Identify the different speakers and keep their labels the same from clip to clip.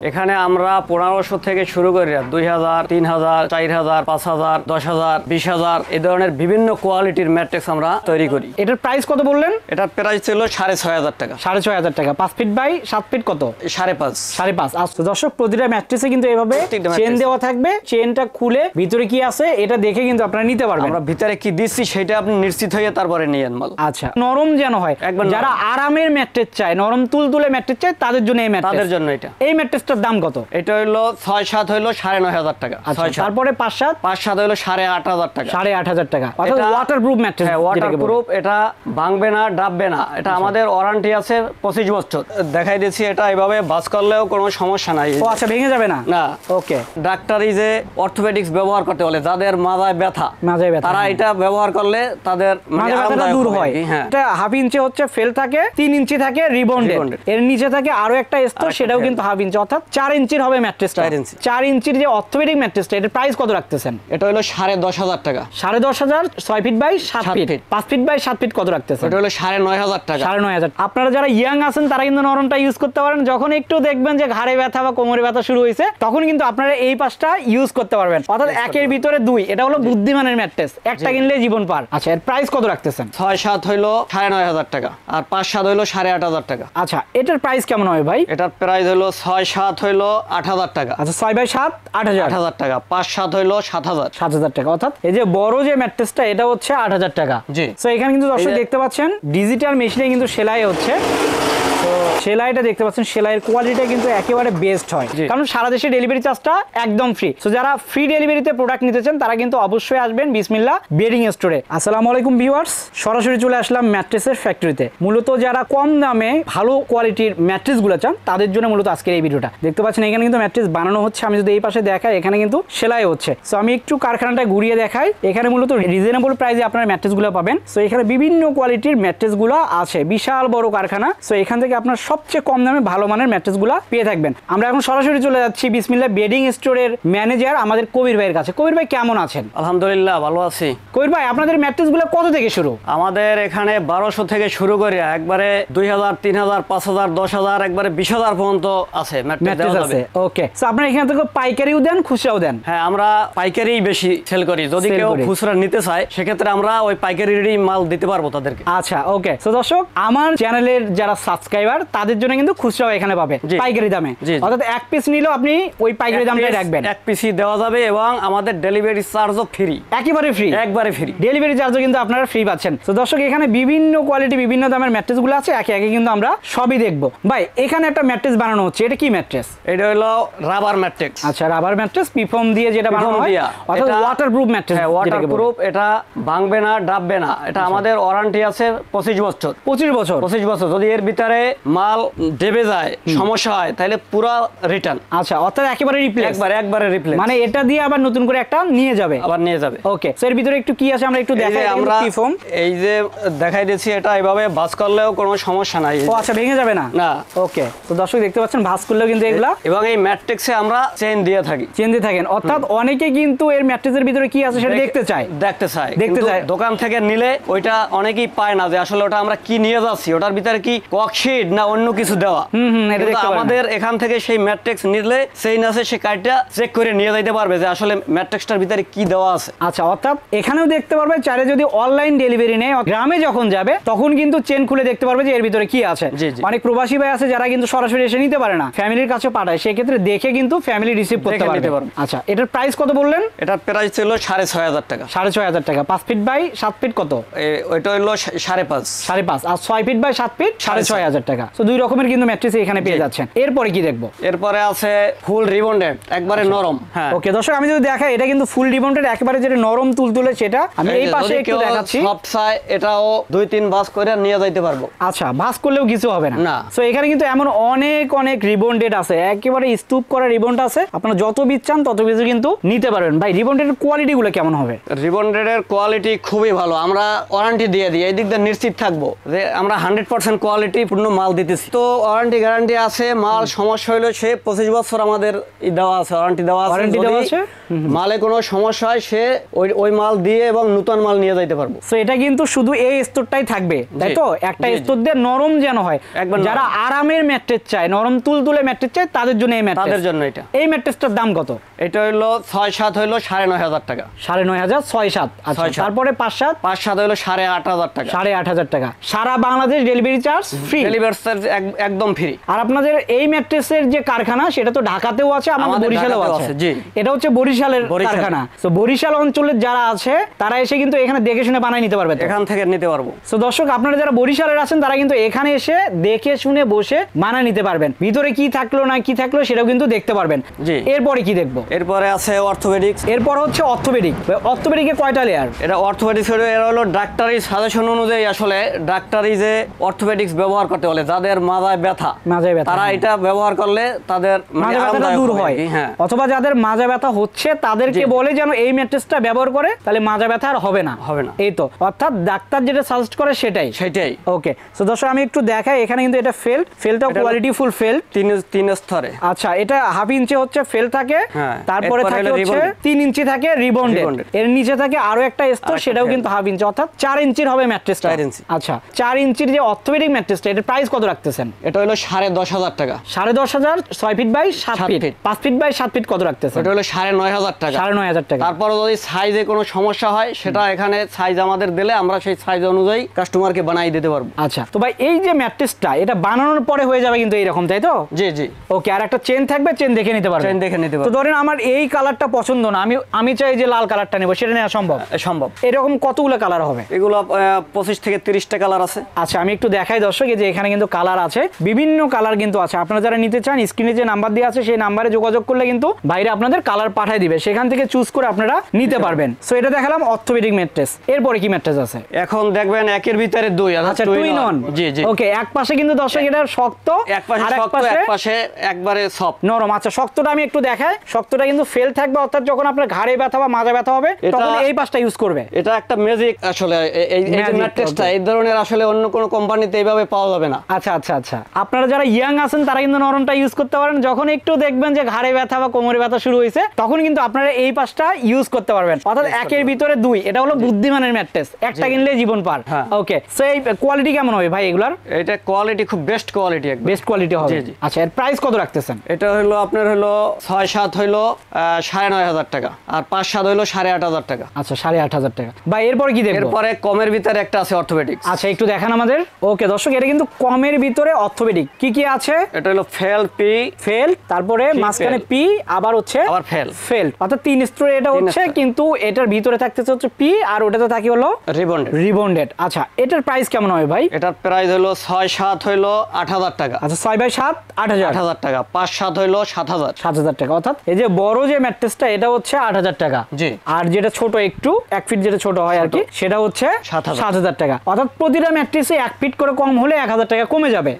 Speaker 1: এখানে আমরা 1500 থেকে শুরু করে 2000, 3000, 4000, 5000, 10000, 20000 এই ধরনের বিভিন্ন কোয়ালিটির ম্যাট্রিক্স আমরা তৈরি করি।
Speaker 2: এটার প্রাইস কত বললেন?
Speaker 1: এটার প্রাইস ছিল 6500 টাকা।
Speaker 2: 6500 টাকা। 5 ফিট বাই 7 ফিট কত?
Speaker 1: 5.5।
Speaker 2: 5.5। আচ্ছা দর্শক, প্রতিটা ম্যাট্রিক্সে কিন্তু এইভাবে চেন দেওয়া থাকবে। চেনটা খুলে ভিতরে কি আছে এটা দেখে কিন্তু আপনারা নিতে পারবেন।
Speaker 1: আমরা ভিতরে কি দিচ্ছি সেটা আপনি নিশ্চিত হয়ে তারপরে নিয়েন মাল।
Speaker 2: আচ্ছা, নরম যেন হয়। যারা আরামের ম্যাট্রিক্স চায়, নরম তুলতুলে ম্যাট্রিক্স চায়, তাদের জন্য এই ম্যাট্রিক্স।
Speaker 1: তাদের জন্য এটা।
Speaker 2: এই ম্যাট্রিক্সটার দাম কত?
Speaker 1: এটা হলো 6-7 হলো 9500 টাকা।
Speaker 2: তারপরে 5-7
Speaker 1: 5-7 হলো 8500 টাকা।
Speaker 2: 8500 টাকা। অর্থাৎ ওয়াটারপ্রুফ ম্যাট্রিক্স।
Speaker 1: হ্যাঁ, ওয়াটারপ্রুফ। এটা ভাঙবে না, ডাববে না। এটা আমাদের ওয়ারেন্টি আছে 25 বছর। দেখাই দিচ্ছি, এটা এইভাবে বাস করলেও কোনো সমস্যা নাই।
Speaker 2: ও আচ্ছা, ভেঙে যাবে না?
Speaker 1: না।
Speaker 2: ওকে।
Speaker 1: ডাক্তারি যে অর্থোপেডিক্স ব্যবহার করতে বলে, যাদের মাথায় ব্যথা, তারা এটা ব্যবহার করলে তাদের
Speaker 2: মাথা ব্যথাটা দূর হয়।
Speaker 1: হ্যাঁ,
Speaker 2: এটা হাফ ইঞ্চি হচ্ছে ফেল থাকে, 3 ইঞ্চি থাকে রিবন্ডেড। এর নিচে থাকে আরো একটা স্তর, সেটাও কিন্তু হাফ ইঞ্চি, অর্থাৎ 4 ইঞ্চির হবে ম্যাট্রিক্স। 4 ইঞ্চির যে অর্থোপেডিক ম্যাট্রিক্সটা, এটার প্রাইস কত রাখতেছেন?
Speaker 1: এটা হলো 10500 টাকা।
Speaker 2: 10500। 6 feet by 7 feet. 5 feet by 7 feet কত রাখতেছেন?
Speaker 1: এটা হলো 9500 টাকা।
Speaker 2: 9500। আপনারা যারা ইয়াং আছেন তারা কিন্তু নরমটা ইউজ করতে পারেন। যখন একটু দেখবেন যে ঘাড়ে ব্যথা বা কোমরে ব্যথা শুরু হয়েছে, তখন কিন্তু আপনারা এই পাশটা ইউজ করতে পারবেন। অর্থাৎ একের ভিতরে 2। এটা হলো বুদ্ধিমানের ম্যাট্রেস, একটা কিনলে জীবন পার। আচ্ছা, এর প্রাইস কত রাখতেছেন?
Speaker 1: 6-7 হইলো 9500 টাকা, আর 5-7 হইলো 8500 টাকা।
Speaker 2: আচ্ছা, এটার প্রাইস কেমন হবে ভাই?
Speaker 1: এটার প্রাইস হলো 6-7 হইলো 8000 টাকা।
Speaker 2: আচ্ছা, 6 বাই 7 8000
Speaker 1: টাকা। 5-7 হইলো 7000
Speaker 2: টাকা। অর্থাৎ এই যে বড় যে ম্যাট্রেসটা, এটা হচ্ছে 8000 টাকা।
Speaker 1: জি।
Speaker 2: সো এখানে কিন্তু দর্শক দেখতে পাচ্ছেন ডিজিটাল মেশিনে কিন্তু সেলাই হচ্ছে। তো সেলাইটা দেখতে পাচ্ছেন, সেলাইয়ের কোয়ালিটিটা কিন্তু একেবারে বেস্ট হয়, কারণ সারা দেশে ডেলিভারি চার্জটা একদম ফ্রি। সো যারা ফ্রি ডেলিভারিতে প্রোডাক্ট নিতে চান তারা কিন্তু অবশ্যই আসবেন বিসমিল্লাহ বেডিং স্টোরে। আসসালামু আলাইকুম ভিউয়ার্স, সরাসরি চলে আসলাম ম্যাট্রেসের ফ্যাক্টরিতে। মূলত যারা কম দামে ভালো কোয়ালিটির ম্যাট্রেসগুলো চান তাদের জন্য মূলত আজকের এই ভিডিওটা। দেখতে পাচ্ছেন এখানে কিন্তু ম্যাট্রেস বানানো হচ্ছে। আমি যদি এই পাশে দেখাই, এখানে কিন্তু সেলাই হচ্ছে। সো আমি একটু কারখানাটা ঘুরিয়ে দেখাই। এখানে মূলত রিজনেবল প্রাইসে আপনারা ম্যাট্রেসগুলো পাবেন। সো এখানে বিভিন্ন কোয়ালিটির ম্যাট্রেসগুলো আছে, বিশাল বড় কারখানা। সো এখান থেকে আপনার সবচেয়ে কম দামে ভালো মানের ম্যাট্রেসগুলো পেয়ে থাকবেন। আমরা এখন সরাসরি চলে যাচ্ছি বিসমিল্লাহ বেডিং স্টোরের ম্যানেজার আমাদের কবির ভাইয়ের কাছে। কবির ভাই কেমন আছেন?
Speaker 1: আলহামদুলিল্লাহ, ভালো আছি।
Speaker 2: কবির ভাই, আপনাদের ম্যাট্রেসগুলো কত থেকে শুরু?
Speaker 1: আমাদের এখানে 1200 থেকে শুরু করে একবারে 2000, 3000, 5000, 10000, একবারে 20000 পর্যন্ত আছে ম্যাট্রেস আছে।
Speaker 2: ওকে। সো আপনারা এখান থেকে পাইকারিও দেন, খুচরাও দেন?
Speaker 1: হ্যাঁ, আমরা পাইকারিই বেশি সেল করি। যদি কেউ খুচরা নিতে চায় সেক্ষেত্রে আমরা ওই পাইকারিরই মাল দিতে পারবো তাদেরকে।
Speaker 2: আচ্ছা, ওকে। সো দর্শক, আমার চ্যানেলের যারা সাবস্ক্রাইবার তাদের জন্য কিন্তু খুচরাও এখানে পাবে পাইকারি দামে। অর্থাৎ এক পিস নিলেও আপনি ওই পাইকারি দামটাই রাখবেন।
Speaker 1: এক পিসই দেওয়া যাবে এবং আমাদের ডেলিভারি চার্জও ফ্রি।
Speaker 2: একেবারে ফ্রি? একবারে ফ্রি। ডেলিভারি চার্জও কিন্তু আপনারা ফ্রি পাচ্ছেন। তো দর্শক, এখানে বিভিন্ন কোয়ালিটি বিভিন্ন দামের ম্যাট্রেসগুলো আছে, একে একে কিন্তু আমরা সবই দেখবো। ভাই, এখানে একটা ম্যাট্রেস বানানো হচ্ছে, এটা কি ম্যাট্রেস?
Speaker 1: এটা হলো রাবার ম্যাট্রেস।
Speaker 2: আচ্ছা, রাবার ম্যাট্রেস পিফোম দিয়ে যেটা বানানো হয়, অর্থাৎ ওয়াটারপ্রুফ ম্যাট্রেস।
Speaker 1: হ্যাঁ, ওয়াটারপ্রুফ। এটা ভাঙবে না, ডাববে না। এটা আমাদের ওয়ারেন্টি আছে 25 বছর।
Speaker 2: 25 বছর?
Speaker 1: 25 বছর। যদি এর ভিতরে মাল ডেবে যায়, সমস্যা হয়, তাহলে পুরো রিটার্ন।
Speaker 2: আচ্ছা, অর্থাৎ একেবারে রিপ্লেস?
Speaker 1: একবারে রিপ্লেস।
Speaker 2: মানে এটা দিয়ে আবার নতুন করে একটা নিয়ে যাবে?
Speaker 1: আবার নিয়ে যাবে।
Speaker 2: ওকে। সো এর ভিতরে একটু কি আছে আমরা একটু দেখাই।
Speaker 1: আমরা এই যে দেখাই দিচ্ছি, এটা এইভাবে ভাঁজ করলেও কোনো সমস্যা নাই।
Speaker 2: ও আচ্ছা, ভেঙে যাবে না? না। ওকে। তো দর্শক দেখতে পাচ্ছেন ভাঁজ করলেও কিন্তু এগুলা।
Speaker 1: এবং এই ম্যাট্রিক্সে আমরা চেইন দিয়ে থাকি।
Speaker 2: চেইন দিয়ে থাকেন, অর্থাৎ অনেকে কিন্তু এর ম্যাট্রিক্সের ভিতরে কি আছে সেটা দেখতে চায়। দোকান থেকে নিলে ওইটা অনেকেই পায় না যে আসলে ওটা আমরা কি নিয়ে যাচ্ছি, ওটার ভিতরে কি ককশিট না অন্য কিছু দেওয়া। আমাদের এখান থেকে সেই ম্যাট্রিক্স নিলে চেইন আছে, সে কার্ডটা চেক করে নিয়ে যাইতে পারবে যে আসলে ম্যাট্রিক্সটার ভিতরে কি দেওয়া আছে। আচ্ছা, অর্থাৎ এখানেও দেখতে পারবে, চাইলে যদি অনলাইন ডেলিভারি নেয়, গ্রামে যখন যাবে তখন কিন্তু চেন খুলে দেখতে পারবে যে এর ভিতরে কি আছে। অনেক প্রবাসী ভাই আছে যারা কিন্তু সরাসরি এসে নিতে পারে না, ফ্যামিলির কাছে পাঠায়, সেক্ষেত্রে দেখে কিন্তু ফ্যামিলি রিসিভ করতে পারবে। আচ্ছা, এটার প্রাইস কত বললেন?
Speaker 1: এটার প্রাইস ছিল 6500 টাকা।
Speaker 2: 6500 টাকা। 5 ফিট বাই 7 ফিট কত?
Speaker 1: ওইটা হলো 5.5।
Speaker 2: 5.5। আর 6 ফিট বাই 7 ফিট 6500 টাকা। তো দুই রকমের কিন্তু ম্যাট্রেস এখানে পেয়ে যাচ্ছেন। এরপরে কি দেখবো?
Speaker 1: এরপরে আছে ফুল রিবন্ডেড, একবারে নরম। হ্যাঁ,
Speaker 2: ওকে। দর্শক, আমি যদি দেখাই, এটা কিন্তু ফুল রিবন্ডেড, একেবারে যেটা নরম তুলতুলে, সেটা আমি এই পাশে একটু দেখাচ্ছি।
Speaker 1: সফট চাই, এটাও 2-3 ভাঁজ করে নিয়ে যাইতে পারবো।
Speaker 2: আচ্ছা, ভাঁজ করলেও কিছু হবে না?
Speaker 1: না।
Speaker 2: সো এখানে কিন্তু এমন অনেক রিবন্ডেড আছে, একেবারে স্তূপ করা রিবন্ড আছে। আপনারা যত বীজ চান তত বীজ কিন্তু নিতে পারবেন। ভাই, রিবন্ডেড কোয়ালিটি গুলো কেমন হবে?
Speaker 1: রিবন্ডেড এর কোয়ালিটি খুবই ভালো। আমরা ওয়ারেন্টি দিয়ে দিই, এই দিক দিয়ে নিশ্চিত থাকবো যে আমরা 100% কোয়ালিটি পূর্ণ মাল দিতেছি। তো ওয়ারেন্টি গ্যারান্টি আছে, মাল সমস্যা হইলো সে 25 বছর আমাদের দেওয়া আছে, ওয়ারেন্টি দেওয়া আছে।
Speaker 2: ওয়ারেন্টি দেওয়া আছে,
Speaker 1: মালে কোনো সমস্যা হয় সে ওই মাল দিয়ে এবং নতুন মাল নিয়ে যাইতে পারবো।
Speaker 2: তো এটা কিন্তু শুধু এই স্তরটাই থাকবে, তাই তো? একটা স্তর দিয়ে নরম যেন হয়, যারা আরামের ম্যাট্রেস চায়, নরম তুলতুলে ম্যাট্রেস চায়, তাদের জন্য এই ম্যাট্রেস।
Speaker 1: তাদের জন্য এটা।
Speaker 2: এই ম্যাট্রেসটার দাম কত?
Speaker 1: এটা হইলো 6-7 হইলো 9,500 টাকা।
Speaker 2: 9,500, 6-7। আচ্ছা, তারপরে 5-7?
Speaker 1: 5-7 হইলো 8,500 টাকা।
Speaker 2: 8,500 টাকা। সারা Bangladesh delivery charge free.
Speaker 1: Delivery charge একদম ফ্রি।
Speaker 2: আর আপনাদের এই ম্যাট্রেসের যে কারখানা সেটা তো ঢাকাতেও আছে, আমাদের বরিশালেও আছে।
Speaker 1: জি,
Speaker 2: এটা হচ্ছে বরিশালের কারখানা। তো বরিশাল অঞ্চলের যারা আছে তারা এসে কিন্তু এখানে দেখে শুনে বানাই নিতে পারবে,
Speaker 1: এখান থেকে নিতে পারবো।
Speaker 2: তো দর্শক, আপনারা যারা বরিশালের আছেন তারা কিন্তু এখানে এসে দেখে শুনে বসে বানাই নিতে পারবেন। ভিতরে কি থাকলো না কি থাকলো সেটাও কিন্তু দেখতে পারবেন।
Speaker 1: জি।
Speaker 2: এরপরে কি দেখবো?
Speaker 1: এরপরে আছে অর্থোপেডিক্স।
Speaker 2: এরপর হচ্ছে অর্থোপেডিক। অর্থোপেডিকে কয়টা লেয়ার?
Speaker 1: এটা অর্থোপেডিক্স এর হলো ডাক্তারি সাজেশন অনুযায়ী, আসলে ডাক্তারি যে অর্থোপেডিক্স ব্যবহার করতে বলে, যাদের মাজায় ব্যথা তারা এটা ব্যবহার করলে তাদের
Speaker 2: মাজা ব্যথাটা দূর হয়।
Speaker 1: হ্যাঁ,
Speaker 2: অথবা যাদের মাজা ব্যথা হচ্ছে তাদেরকে বলে যেন এই ম্যাট্রেসটা ব্যবহার করে, তাহলে মাজা ব্যথা আর হবে না। এই তো, অর্থাৎ ডাক্তার যেটা সাজেস্ট করে সেটাই। ওকে, তো দর্শক আমি একটু দেখাই, এখানে কিন্তু এটা ফেলটাও কোয়ালিটি ফুল ফেল, তিন স্তরে। আচ্ছা, এটা 1/2 ইঞ্চি হচ্ছে ফেল থাকে, তারপরে থাকে হচ্ছে 3 ইঞ্চি থাকে রিবন্ডেড, এর নিচে থাকে আরো একটা স্তর, সেটাও কিন্তু 1/2 ইঞ্চি, অর্থাৎ 4 ইঞ্চির হবে ম্যাট্রেসটা। আচ্ছা, 4 ইঞ্চির যে অর্থোপেডিক ম্যাট্রেসটা, এটার প্রাইস কত রাখতেছেন? এটা হলো
Speaker 1: 10,500 টাকা।
Speaker 2: 10,500, 6 feet by 7 feet, 5 feet by 7 feet কত রাখতেছেন?
Speaker 1: এটা হলো 9,500 টাকা।
Speaker 2: 9,500 টাকা।
Speaker 1: তারপরে যদি সাইজে কোনো সমস্যা হয় সেটা এখানে সাইজ আমাদের দিলে আমরা সেই সাইজ অনুযায়ী কাস্টমারকে বানিয়ে দিতে পারবো।
Speaker 2: আচ্ছা, তো ভাই এই যে ম্যাট্রেসটা এটা বানানোর পরে হয়ে যাবে কিন্তু এইরকম, তাই তো?
Speaker 1: জি জি।
Speaker 2: ওকে, আর একটা চেন থাকবে, চেন দেখে নিতে পারবেন।
Speaker 1: চেন দেখে নিতে পারবেন।
Speaker 2: তো ধরেন আমার এই কালারটা পছন্দ না, আমি চাই যে লাল কালারটা নেব, সেটা নেওয়া সম্ভব?
Speaker 1: সম্ভব।
Speaker 2: এরকম কতগুলো কালার হবে?
Speaker 1: এগুলো 25 থেকে 30টা কালার আছে।
Speaker 2: আচ্ছা, আমি একটু দেখাই দর্শক, এই যে এখানে কিন্তু কালার আছে, বিভিন্ন কালার কিন্তু আছে। আপনারা যারা নিতে চান স্ক্রিনে যে নাম্বার দেওয়া আছে সেই নাম্বারে যোগাযোগ করলে কিন্তু বাইরে আপনাদের কালার পাঠিয়ে দিবে, সেখান থেকে চুজ করে আপনারা নিতে পারবেন। সো এটা দেখালাম অর্থোপেডিক ম্যাট্রেস। এরপরে কি ম্যাট্রেস আছে?
Speaker 1: এখন দেখবেন একের ভিতরে দুই।
Speaker 2: আচ্ছা, টু ইন ওয়ান।
Speaker 1: জি জি।
Speaker 2: ওকে, এক পাশে কিন্তু দর্শক এটা শক্ত,
Speaker 1: এক পাশে একবারে সফট
Speaker 2: নরম। আচ্ছা, শক্তটা আমি একটু দেখাই। শক্তটা কিন্তু ফেল থাকবে, অর্থাৎ যখন আপনার ঘাড়ে ব্যথা বা মাজা ব্যথা হবে তখন এই পাশটা ইউজ করবে।
Speaker 1: এটা একটা ম্যাজিক আসলে, এই ম্যাট্রেসটা এই ধরনের আসলে অন্য কোনো কোম্পানিতে এইভাবে পাওয়া যাবে না।
Speaker 2: আচ্ছা আচ্ছা আচ্ছা, আপনারা যারা ইয়াং আছেন তারা কিন্তু নরমটা ইউজ করতে পারেন। যখন একটু দেখবেন যে ঘাড়ে ব্যথা বা কোমরে ব্যথা শুরু হয়েছে তখন কিন্তু আপনারা এই পাশটা ইউজ করতে পারবেন, অর্থাৎ একের ভিতরে দুই। এটা হলো বুদ্ধিমানের ম্যাট্রেস, একটা কিনলে জীবন পার। ওকে, সো এই কোয়ালিটি কেমন হবে ভাই এগুলার?
Speaker 1: এটা কোয়ালিটি খুব বেস্ট কোয়ালিটি,
Speaker 2: বেস্ট কোয়ালিটি হবে। আচ্ছা, এর প্রাইস কত রাখতেছেন?
Speaker 1: এটা হলো আপনার হলো 6-7 হইলো 9,500 টাকা, আর 5-7 হইলো 8,500 টাকা।
Speaker 2: আচ্ছা, 8,500 টাকা। ভাই এরপরে কি দেখবো?
Speaker 1: এরপরে কমের ভিতরে একটা আছে অর্থোপেডিক্স।
Speaker 2: আচ্ছা, একটু দেখান আমাদের। ওকে দর্শক, এটা কিন্তু কমের ভিতরে অর্থোপেডিক। কি কি আছে?
Speaker 1: এটা হলো ফেল,
Speaker 2: তারপরে মাঝখানে পি, আবার হচ্ছে ফেল, অর্থাৎ 3 স্তরে এটা হচ্ছে, কিন্তু এটার ভিতরে থাকতেছে হচ্ছে পি, আর ওটাতে থাকে হলো রিবন্ডেড। আচ্ছা, এটার প্রাইস কেমন হবে ভাই?
Speaker 1: এটার প্রাইস হলো 6-7 হইলো 8,000 টাকা।
Speaker 2: আচ্ছা, 6/7 8,000
Speaker 1: টাকা। 5-7 হইলো 7,000
Speaker 2: টাকা। অর্থাৎ এই যে বড় যে ম্যাট্রেসটা এটা হচ্ছে 8,000 টাকা।
Speaker 1: জি।
Speaker 2: আর যেটা ছোট একটু 1 ফিট যেটা ছোট হয় আর কি, সেটা হচ্ছে 7,000 টাকা। অর্থাৎ প্রতিটা ম্যাট্রেসে 1 ফিট করে কম হলে 1,000 টাকা কমে যাবে।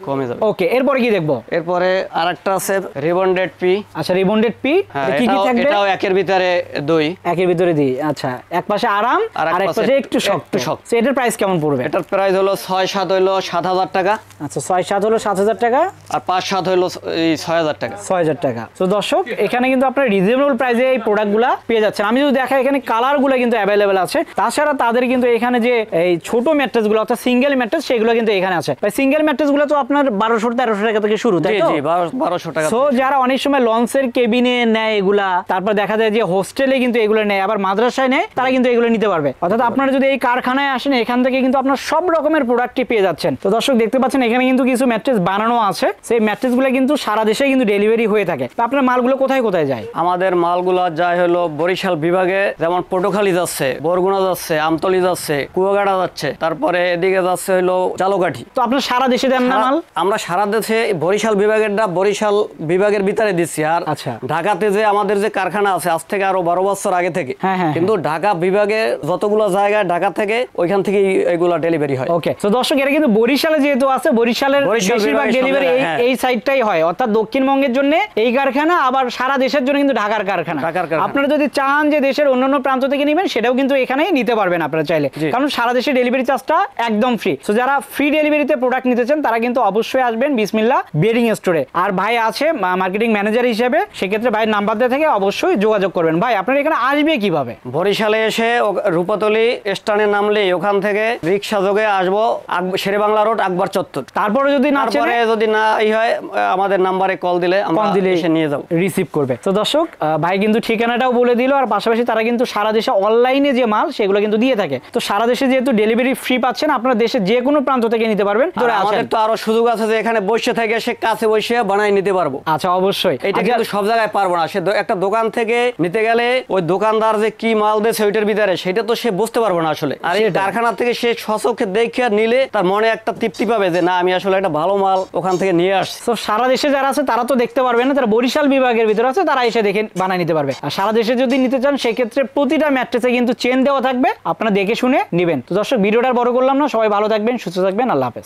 Speaker 2: ওকে, এরপরে কি দেখবো?
Speaker 1: এরপরে আরেকটা আছে রিবন্ডেড পি।
Speaker 2: আচ্ছা, রিবন্ডেড পি, কি কি থাকবে?
Speaker 1: এটাও একের ভিতরে দুই।
Speaker 2: একের ভিতরে দুই। আচ্ছা, এক পাশে আরাম আর এক পাশে একটু শক্ত। সো এটার প্রাইস কেমন পড়বে?
Speaker 1: এটার প্রাইস হলো 6-7 হইলো 7,000 টাকা।
Speaker 2: আচ্ছা, 6-7 হলো 7,000 টাকা,
Speaker 1: আর 5-7 হইলো 6,000 টাকা।
Speaker 2: 6,000 টাকা। তো দর্শক, এখানে কিন্তু আপনার রিজনেবল প্রাইসে এই প্রোডাক্টগুলো পেয়ে যাচ্ছেন। আমি যদি দেখাই এখানে কালারগুলো কিন্তু অ্যাভেলেবেল আছে। তাছাড়া তাদের কিন্তু এখানে যে এই ছোট ম্যাট্রেসগুলো অর্থাৎ সিঙ্গেল ম্যাট্রেস সেগুলো কিন্তু এখানে আছে। ভাই সিঙ্গেল ম্যাট্রেসগুলো তো আপনার 1200-1300 টাকা থেকে শুরু, তাই তো?
Speaker 1: জি, 1200 টাকা।
Speaker 2: সো যারা অনেক সময় লঞ্চের কেবিনে নেয় এগুলা, তারপর দেখা যায় যে হোস্টেলে কিন্তু এগুলো নেয়, আবার মাদ্রাসায় নেয়, তারা কিন্তু এগুলো নিতে পারবে। অর্থাৎ আপনারা যদি এই কারখানায় আসেন এখান থেকে কিন্তু আপনার সব রকমের প্রোডাক্টই পেয়ে যাচ্ছেন। তো দর্শক দেখতে পাচ্ছেন এখানে কিন্তু কিছু ম্যাট্রেস বানানো আছে। সেই ম্যাট্রেসগুলো কিন্তু সারা দেশে কিন্তু ডেলিভারি হয়ে থাকে। তো আপনার মালগুলো কোথায় কোথায় যায়?
Speaker 1: আমাদের মালগুলো যায় হলো বরিশাল বিভাগে, যেমন পটুখালী যাচ্ছে, বরগুনা যাচ্ছে, আমতলী যাচ্ছে, কুয়াকাটা যাচ্ছে, তারপরে এদিকে যাচ্ছে হলো জালকাঠি।
Speaker 2: তো আপনার সারা দেশে দেন না মাল?
Speaker 1: আমরা সারা দেশে বরিশাল বিভাগেরটা বরিশাল বিভাগের ভিতরে দিচ্ছি। আর ঢাকাতে যে আমাদের যে কারখানা আছে আজ থেকে আরো 12 বছর আগে থেকে, কিন্তু ঢাকা বিভাগে যতগুলো জায়গায় ঢাকা থেকে ওইখান থেকে এগুলা ডেলিভারি হয়।
Speaker 2: ওকে, তো দর্শক এটা কিন্তু বরিশালে যেহেতু আছে, বরিশালের বেশিরভাগ ডেলিভারি এই সাইডটাই হয়, অর্থাৎ দক্ষিণবঙ্গের জন্য এই কারখানা, আবার সারা দেশের জন্য কিন্তু ঢাকার কারখানা। আপনারা যদি চান যে দেশের অন্যান্য প্রান্ত থেকে নেবেন সেটাও কিন্তু এখানেই নিতে পারবেন আপনারা চাইলে, কারণ সারা দেশে ডেলিভারি চার্জটা একদম ফ্রি। তো যারা ফ্রি ডেলিভারিতে প্রোডাক্ট নিতে চান তারা কিন্তু অবশ্যই আসবেন বিসমিল্লাহ বেডিং স্টোরে। আর ভাই আছে মার্কেটিং ম্যানেজার হিসেবে, সেক্ষেত্রে ভাইয়ের নাম্বার দেওয়া থেকে অবশ্যই যোগাযোগ করবেন। ভাই আপনার এখানে আসবে কিভাবে?
Speaker 1: বরিশালে এসে রূপাতলী স্ট্যান্ডে নামলে ওখান থেকে রিক্সা যোগে আসবো শেরে বাংলা রোড আকবর চত্বর।
Speaker 2: তারপরে যদি না
Speaker 1: হয় আমাদের নাম্বারে কল দিলে এসে নিয়ে যাবো,
Speaker 2: রিসিভ করবে। তো দর্শক ভাই কিন্তু ঠিকানাটাও বলে দিল, আর পাশাপাশি তারা কিন্তু সারা দেশে অনলাইনে যে মাল সেগুলো কিন্তু দিয়ে থাকে। তো সারা দেশে যেহেতু ডেলিভারি ফ্রি পাচ্ছেন, আপনারা দেশের যে কোনো প্রান্ত থেকে নিতে পারবেন।
Speaker 1: আমাদের তো আরো সুযোগ আছে যে এখানে বসে থেকে সে কাছে বসে বানাই নিতে পারবো।
Speaker 2: আচ্ছা অবশ্যই,
Speaker 1: এটা কিন্তু সব জায়গায় পারবো না। সে একটা দোকান থেকে নিতে গেলে ওই দোকানদার যে কি মাল দেয় ওইটার ভিতরে সেটা তো সে বুঝতে পারবো না আসলে। আর এই কারখানা থেকে সে স্বচক্ষে দেখে নিলে তার মনে একটা তৃপ্তি পাবে যে না আমি আসলে একটা ভালো মাল ওখান থেকে নিয়ে আসছি।
Speaker 2: তো সারা দেশে যারা আছে তারা তো দেখতে পারবে না, তারা বরিশাল বিভাগের ভিতরে আছে, তারা এসে দেখে বানাই নিতে পারবে। আর সারা দেশে যদি নিতে চান সেক্ষেত্রে প্রতিটা ম্যাট্রেসে কিন্তু চেন দেওয়া থাকবে, আপনারা দেখে শুনে নেবেন। তো দর্শক ভিডিওটা বড় করলাম না, সবাই ভালো থাকবেন, সুস্থ থাকবেন, আল্লাহ হাফেজ।